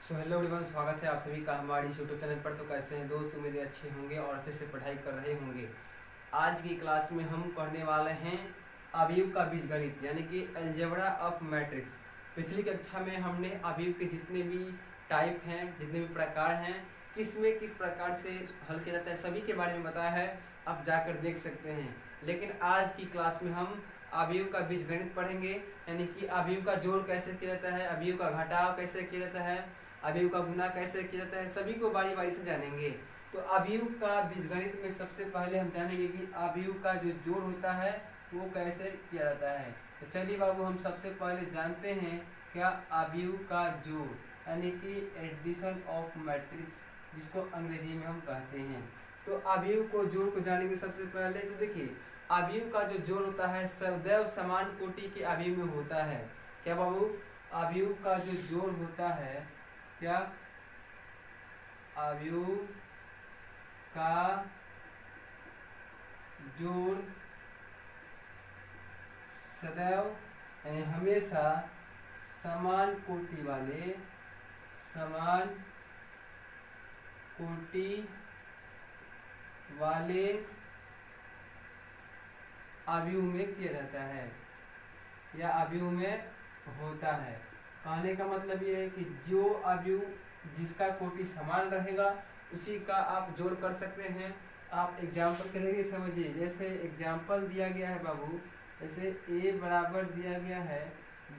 Hello everyone, स्वागत है आप सभी का हमारी यूट्यूब चैनल पर। तो कैसे हैं दोस्त? उम्मीद अच्छे होंगे और अच्छे से पढ़ाई कर रहे होंगे। आज की क्लास में हम पढ़ने वाले हैं अवयव का बीजगणित यानी कि अलजेब्रा ऑफ मैट्रिक्स। पिछली कक्षा में हमने अवयव के जितने भी टाइप हैं, जितने भी प्रकार हैं, किस में किस प्रकार से हल किया जाता है, सभी के बारे में बताया है। आप जाकर देख सकते हैं। लेकिन आज की क्लास में हम अवयव का बीजगणित पढ़ेंगे, यानी कि अवयव का जोड़ कैसे किया जाता है, अवयव का घटाव कैसे किया जाता है, अवयव का गुना कैसे किया जाता है, सभी को बारी बारी से जानेंगे। तो अवयव का बीजगणित में सबसे पहले हम जानेंगे कि अवयव का जो जोड़ होता है वो कैसे किया जाता है। तो चलिए बाबू, हम सबसे पहले जानते हैं क्या अवयव का जोड़, यानी कि एडिशन ऑफ मैट्रिक्स, जिसको अंग्रेजी में हम कहते हैं। तो अवयव को जोड़ को जानेंगे सबसे पहले। तो देखिए, अवयव का जो जोड़ होता है सदैव समान कोटि के अवयव में होता है। क्या बाबू? अवयव का जो जोड़ होता है, क्या अवयव का जोड़ सदैव यानी हमेशा समान कोटि वाले अवयव में किया जाता है या अवयव में होता है। कहने का मतलब ये है कि जो अवयव जिसका कोटि समान रहेगा उसी का आप जोड़ कर सकते हैं। आप एग्जाम्पल के जरिए समझिए। जैसे एग्जाम्पल दिया गया है बाबू, जैसे a बराबर दिया गया है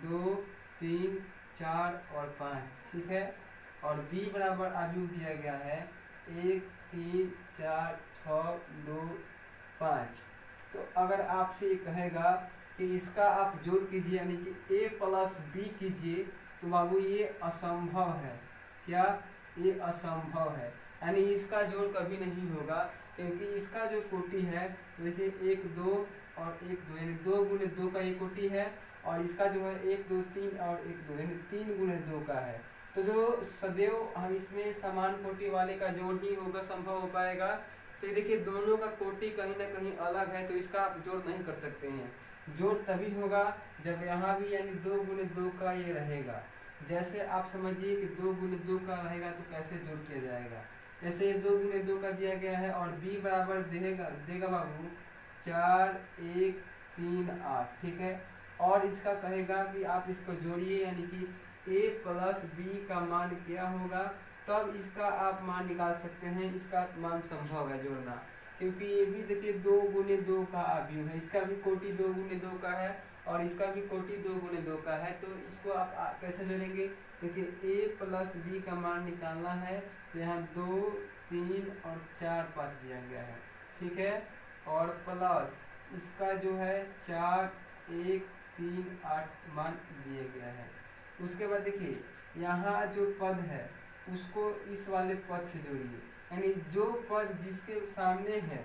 2, 3, 4 और 5, ठीक है। और b बराबर अवयव दिया गया है 1, 3, 4, 6, 2, 5। तो अगर आपसे ये कहेगा कि इसका आप जोड़ कीजिए यानी कि a प्लस b कीजिए, तो बाबू ये असंभव है। क्या? ये असंभव है, यानी इसका जोड़ कभी नहीं होगा, क्योंकि इसका जो कोटि है देखिए 1, 2 और 1, 2 यानी 2 गुने 2 का ये कोटि है। और इसका जो है 1, 2, 3 और 1, 2 यानी 3 गुने 2 का है। तो जो सदैव हम इसमें समान कोटि वाले का जोड़ ही होगा, संभव हो पाएगा। तो ये देखिए, दोनों का कोटि कहीं ना कहीं अलग है, तो इसका आप जोड़ नहीं कर सकते हैं। जोड़ तभी होगा जब यहाँ भी यानी 2 गुने 2 का ये रहेगा। जैसे आप समझिए कि 2 गुने 2 का रहेगा तो कैसे जोड़ किया जाएगा। जैसे 2 गुने 2 का दिया गया है और b बराबर देगा बाबू 4, 1, 3, 8, ठीक है। और इसका कहेगा कि आप इसको जोड़िए, यानी कि a प्लस b का मान क्या होगा, तब इसका आप मान निकाल सकते हैं। इसका मान संभव है जोड़ना, क्योंकि ये भी देखिए 2 गुने 2 का अवयव है। इसका भी कोटि 2 गुने 2 का है और इसका भी कोटि 2 गुने 2 का है। तो इसको आप कैसे जोड़ेंगे? देखिए a प्लस b का मान निकालना है, तो यहाँ 2, 3 और 4, 5 दिया गया है, ठीक है। और प्लस इसका जो है 4, 1, 3, 8 मान दिया गया है। उसके बाद देखिए, यहाँ जो पद है उसको इस वाले पद से जोड़िए, यानी जो पद जिसके सामने है,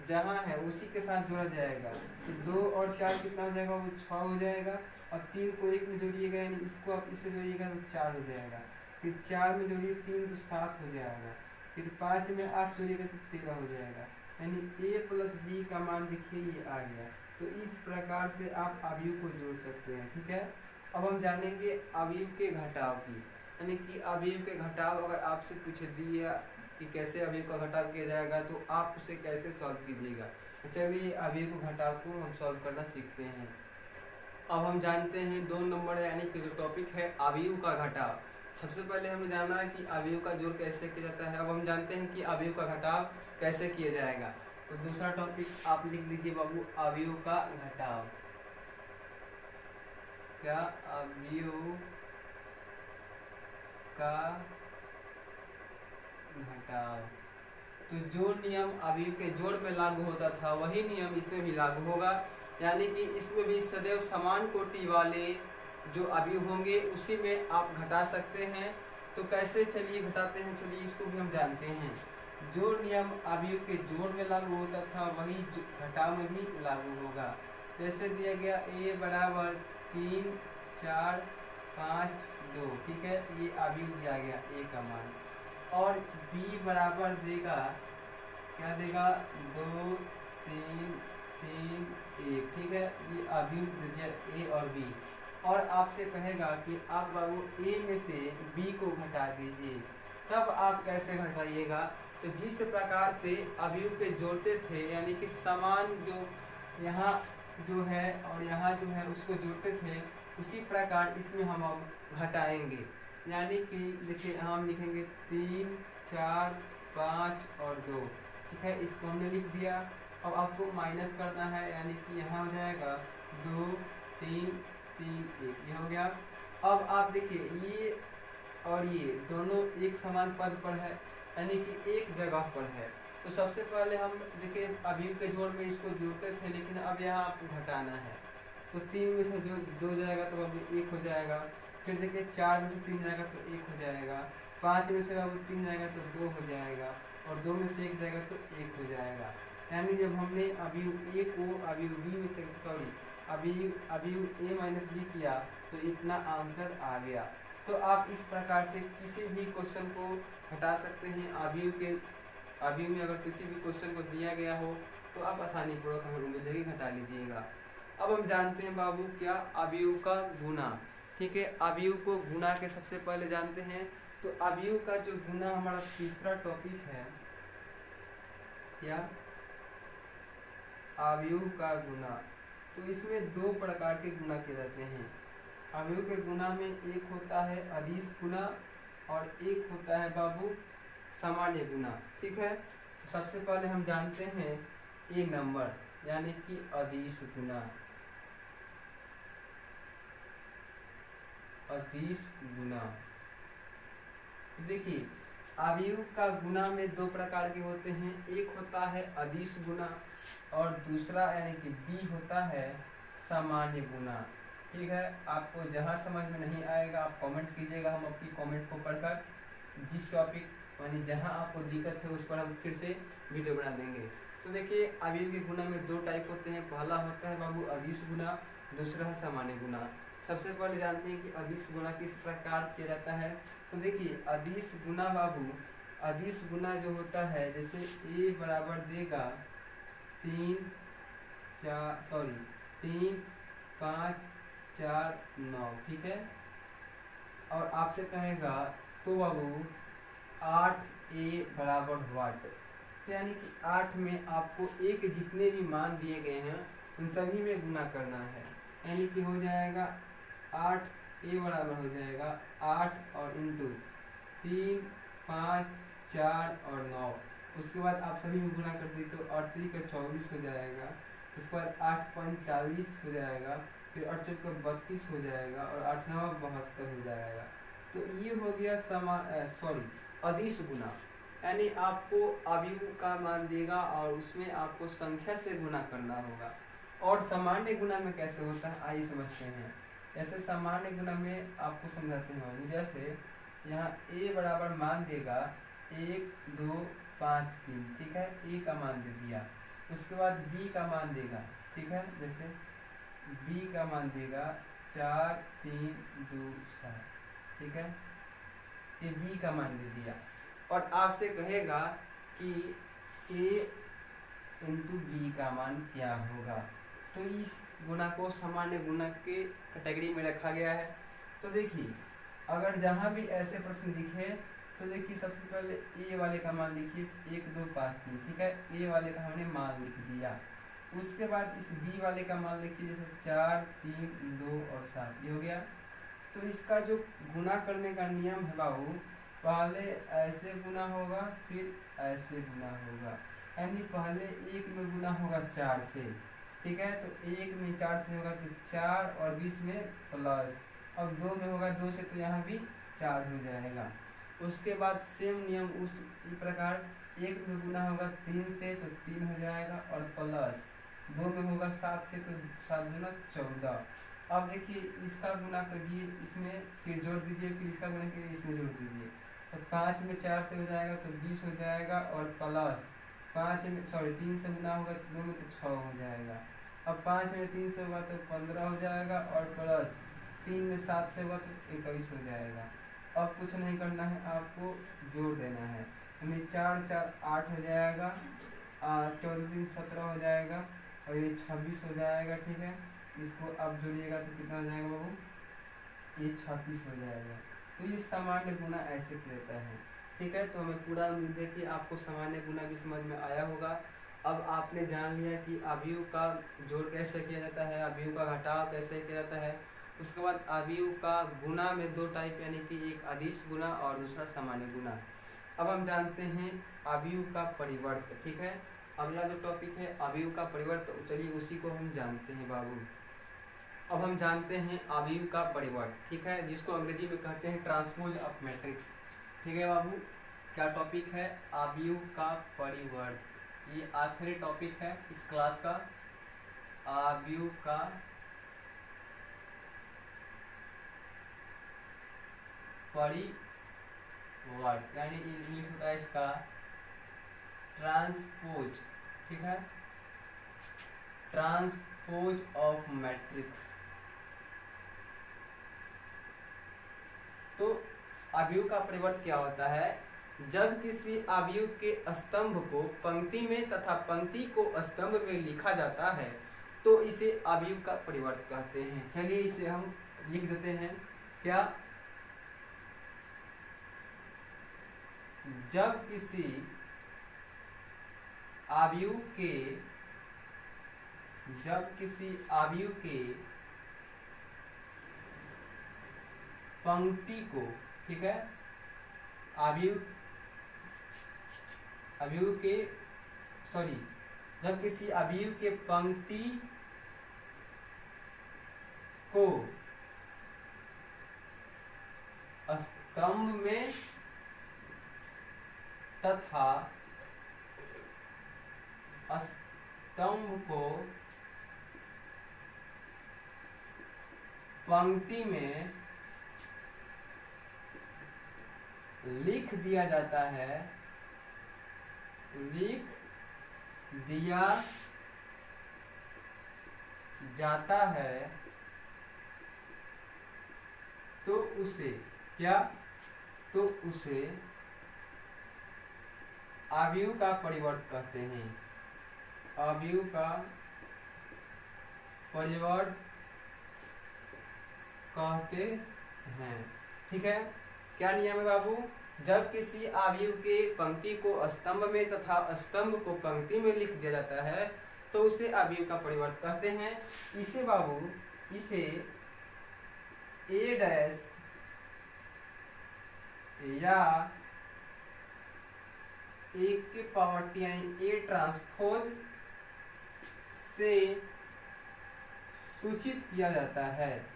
जहाँ है, उसी के साथ जोड़ा जाएगा। तो 2 और 4 कितना हो जाएगा? वो 6 हो जाएगा। और 3 को 1 में जोड़िएगा, यानी इसको आप इससे जोड़िएगा तो 4 हो जाएगा। फिर 4 में जोड़िए 3 तो 7 हो जाएगा। फिर 5 में 8 जोड़िएगा तो 13 हो जाएगा। यानी a प्लस b का मान देखिए ये आ गया। तो इस प्रकार से आप अवयव को जोड़ सकते हैं, ठीक है। अब हम जानेंगे अवयव के घटाव की, यानी कि अवयव के घटाव अगर आपसे पूछ दिया कि कैसे अवयव का घटाव किया जाएगा, तो आप उसे कैसे सॉल्व कीजिएगा। चलिए अवयव के घटाव को हम सॉल्व करना सीखते हैं। अब हम जानते हैं 2 नंबर यानी कि जो टॉपिक है अवयव का घटाव। सबसे पहले हमें जानना है कि अवयव का जोड़ कैसे किया जाता है। अब हम जानते हैं कि अवयव का घटाव कैसे किया जाएगा। तो दूसरा टॉपिक आप लिख लीजिए बाबू, अवयव का घटाव। क्या? अवयव का घटाव। तो जो नियम अवयव के जोड़ में लागू होता था वही नियम इसमें भी लागू होगा, यानी कि इसमें भी सदैव समान कोटि वाले जो अवयव होंगे उसी में आप घटा सकते हैं। तो कैसे चलिए घटाते हैं, चलिए इसको भी हम जानते हैं। जो नियम अवयव के जोड़ में लागू होता था वही घटाव में भी लागू होगा। जैसे दिया गया a बराबर 3, 4, 5, 2, ठीक है। ये अवयव दिया गया a का मान। और b बराबर देगा, क्या देगा? 2, 3, 3, 1, ठीक है। ये अवयव दिया a और b। और आपसे कहेगा कि आप बाबू ए में से बी को घटा दीजिए, तब आप कैसे घटाइएगा? तो जिस प्रकार से अवयव के जोड़ते थे, यानी कि समान जो यहाँ जो है और यहाँ जो है उसको जोड़ते थे, उसी प्रकार इसमें हम अब घटाएंगे। यानी कि देखिए हम लिखेंगे 3, 4, 5 और 2, ठीक है, इसको हमने लिख दिया। अब आपको माइनस करना है, यानी कि यहाँ हो जाएगा 2, 3, 3, 1, ये हो गया। अब आप देखिए ये और ये दोनों एक समान पद पर है, यानी कि एक जगह पर है। तो सबसे पहले हम देखिए अवयव के जोड़ में इसको जोड़ते थे, लेकिन अब यहाँ आपको घटाना है। तो 3 में से जो 2 जाएगा तो अब 1 हो जाएगा। फिर देखिए 4 में से 3 जाएगा तो 1 हो जाएगा। 5 में से अब 3 जाएगा तो 2 हो जाएगा, और 2 में से 1 जाएगा तो 1 हो जाएगा। यानी जब हमने अवयव ए को अवयव बी में से अवयव ए माइनस बी किया तो इतना आंसर आ गया। तो आप इस प्रकार से किसी भी क्वेश्चन को घटा सकते हैं। अवयव में अगर किसी भी क्वेश्चन को दिया गया हो तो आप आसानी पूर्वक हमें उम्मीद है कि घटा लीजिएगा। अब हम जानते हैं बाबू क्या अवयव का गुना। ठीक है, अवयव को गुना के सबसे पहले जानते हैं। तो अवयव का जो गुना हमारा तीसरा टॉपिक है, क्या अवयव का गुना। तो इसमें 2 प्रकार के गुना किए जाते हैं। अवयव के गुना में एक होता है अदिश गुना और एक होता है बाबू सामान्य गुना। ठीक है, सबसे पहले हम जानते हैं ए नंबर, यानी कि अदिश गुना। अदिश गुना देखिए अवयव का गुना में 2 प्रकार के होते हैं। एक होता है अदिश गुना और दूसरा यानी कि बी होता है सामान्य गुना। ठीक है, आपको जहाँ समझ में नहीं आएगा आप कमेंट कीजिएगा, हम आपकी कमेंट को पढ़कर जिस टॉपिक यानी जहाँ आपको दिक्कत है उस पर हम फिर से वीडियो बना देंगे। तो देखिए अवयव के गुना में 2 टाइप होते हैं। पहला होता है बाबू अदिश गुना, दूसरा है सामान्य गुना। सबसे पहले जानते हैं कि अदिश गुना किस प्रकार किया जाता है। तो देखिए अदिश गुना बाबू, अदिश गुना जो होता है जैसे ए बराबर देगा 3, 5, 4, 9। ठीक है, और आपसे कहेगा तो बाबू 8 ए बराबर व्हाट। तो यानी कि 8 में आपको एक जितने भी मान दिए गए हैं उन सभी में गुना करना है। यानी कि हो जाएगा 8 ए बराबर हो जाएगा 8 और इंटू 3, 5, 4 और 9। उसके बाद आप सभी में गुना कर दी तो 8 3 का 24 हो जाएगा। उसके बाद 8 5 40 हो जाएगा, फिर 8 4 का 32 हो जाएगा और 8 9 72 हो जाएगा। तो ये हो गया अदिश गुना, यानी आपको अवयव का मान देगा और उसमें आपको संख्या से गुना करना होगा। और सामान्य गुना में कैसे होता है आइए समझते हैं। ऐसे सामान्य गुना में आपको समझाते हैं बाबू। जैसे यहाँ ए बराबर मान देगा 1 2 5 3। ठीक है, ए का मान दे दिया। उसके बाद बी का मान देगा। ठीक है, जैसे बी का मान देगा 4 3 2 7। ठीक है, ये बी का मान दे दिया और आपसे कहेगा कि ए इंटू बी का मान क्या होगा। तो इस गुना को सामान्य गुना के कैटेगरी में रखा गया है। तो देखिए अगर जहाँ भी ऐसे प्रश्न दिखे तो देखिए सबसे पहले ए वाले का मान लिखिए 1 2 5 3। ठीक है, ए वाले का हमने मान लिख दिया। उसके बाद इस बी वाले का मान लिखिए जैसे 4 3 2 और 7, ये हो गया। तो इसका जो गुना करने का नियम है बाबू, पहले ऐसे गुना होगा फिर ऐसे गुना होगा। यानी पहले 1 में गुना होगा 4 से। ठीक है, तो 1 में 4 से होगा तो 4 और बीच में प्लस। अब 2 में होगा 2 से तो यहाँ भी 4 हो जाएगा। उसके बाद सेम नियम उस प्रकार 1 में गुना होगा 3 से तो 3 हो जाएगा और प्लस 2 में होगा 7 से तो 7 गुना 14। अब देखिए इसका गुना करिए, इसमें फिर जोड़ दीजिए, फिर इसका गुना कीजिए, इसमें जोड़ दीजिए। तो 5 में 4 से हो जाएगा तो 20 हो जाएगा और प्लस 3 से गुना होगा 2 में तो 6 हो जाएगा। अब 5 में 3 से होगा तो 15 हो जाएगा और प्लस 3 में 7 से होगा तो 21 हो जाएगा। अब कुछ नहीं करना है, आपको जोड़ देना है। यानी 4 4 8 हो जाएगा, 14 3 17 हो जाएगा और ये 26 हो जाएगा। ठीक है, इसको अब जोड़िएगा तो कितना हो जाएगा बाबू ये 36 हो जाएगा। तो ये सामान्य गुना ऐसे रहता है। ठीक है, तो हमें पूरा उम्मीद है कि आपको सामान्य गुना भी समझ में आया होगा। अब आपने जान लिया कि अवयव का जोड़ कैसे किया जाता है, अवयव का घटाव कैसे किया जाता है। उसके बाद अवयव का गुना में दो टाइप, यानी कि एक अदिश गुना और दूसरा सामान्य गुना। अब हम जानते हैं अवयव का परिवर्त। ठीक है, अगला जो टॉपिक है अवयव का परिवर्त, चलिए उसी को हम जानते हैं बाबू। अब हम जानते हैं अवयव का परिवर्त। ठीक है, जिसको अंग्रेजी में कहते हैं ट्रांसपोज ऑफ मैट्रिक्स। ठीक है बाबू, क्या टॉपिक है? अवयव का परिवर्त। ये आखिरी टॉपिक है इस क्लास का, अवयव का परिवर्त, यानी इंग्लिश होता है इसका ट्रांसपोज। ठीक है, ट्रांसपोज ऑफ मैट्रिक्स। तो अवयव का परिवर्त क्या होता है? जब किसी अवयव के स्तंभ को पंक्ति में तथा पंक्ति को स्तंभ में लिखा जाता है तो इसे अवयव का परिवर्त कहते हैं। चलिए इसे हम लिख देते हैं। क्या? जब किसी अवयव के पंक्ति को, ठीक है, जब किसी अवयव के पंक्ति को स्तंभ में तथा स्तंभ को पंक्ति में लिख दिया जाता है, तो उसे क्या? तो उसे अवयव का परिवर्त कहते हैं। अवयव का परिवर्त कहते हैं। ठीक है, क्या नियम है बाबू? जब किसी अवयव के पंक्ति को स्तंभ में तथा स्तंभ को पंक्ति में लिख दिया जाता है तो उसे अवयव का परिवर्त कहते हैं। इसे बाबू, इसे ए डैश या एक के पावर टी यानी ए ट्रांसपोज से सूचित किया जाता है,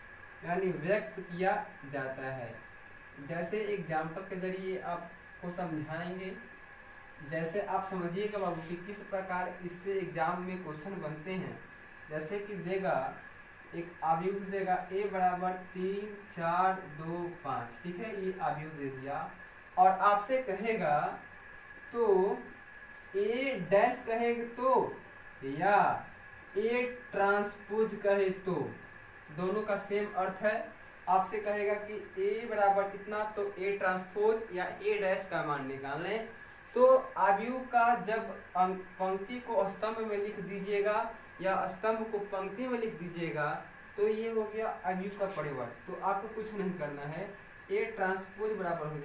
यानी व्यक्त किया जाता है। जैसे एग्जाम्पल के जरिए आपको समझाएंगे। जैसे आप समझिएगा बाबू कि किस प्रकार इससे एग्जाम में क्वेश्चन बनते हैं। जैसे कि देगा एक अवयव देगा a बराबर 3, 4, 2, 5। ठीक है, ये अवयव दे दिया और आपसे कहेगा तो a डैश कहेगा तो या a ट्रांसपोज कहे तो दोनों का सेम अर्थ है। आपसे कहेगा कि a बराबर कितना, तो a ट्रांसपोज या a डैश का मान निकाल लें। तो अवयव का जब पंक्ति को स्तंभ में लिख दीजिएगा या स्तंभ को पंक्ति में लिख दीजिएगा तो ये हो गया अवयव का परिवर्त। तो आपको कुछ नहीं करना है, a ट्रांसपोज बराबर हो जाएगा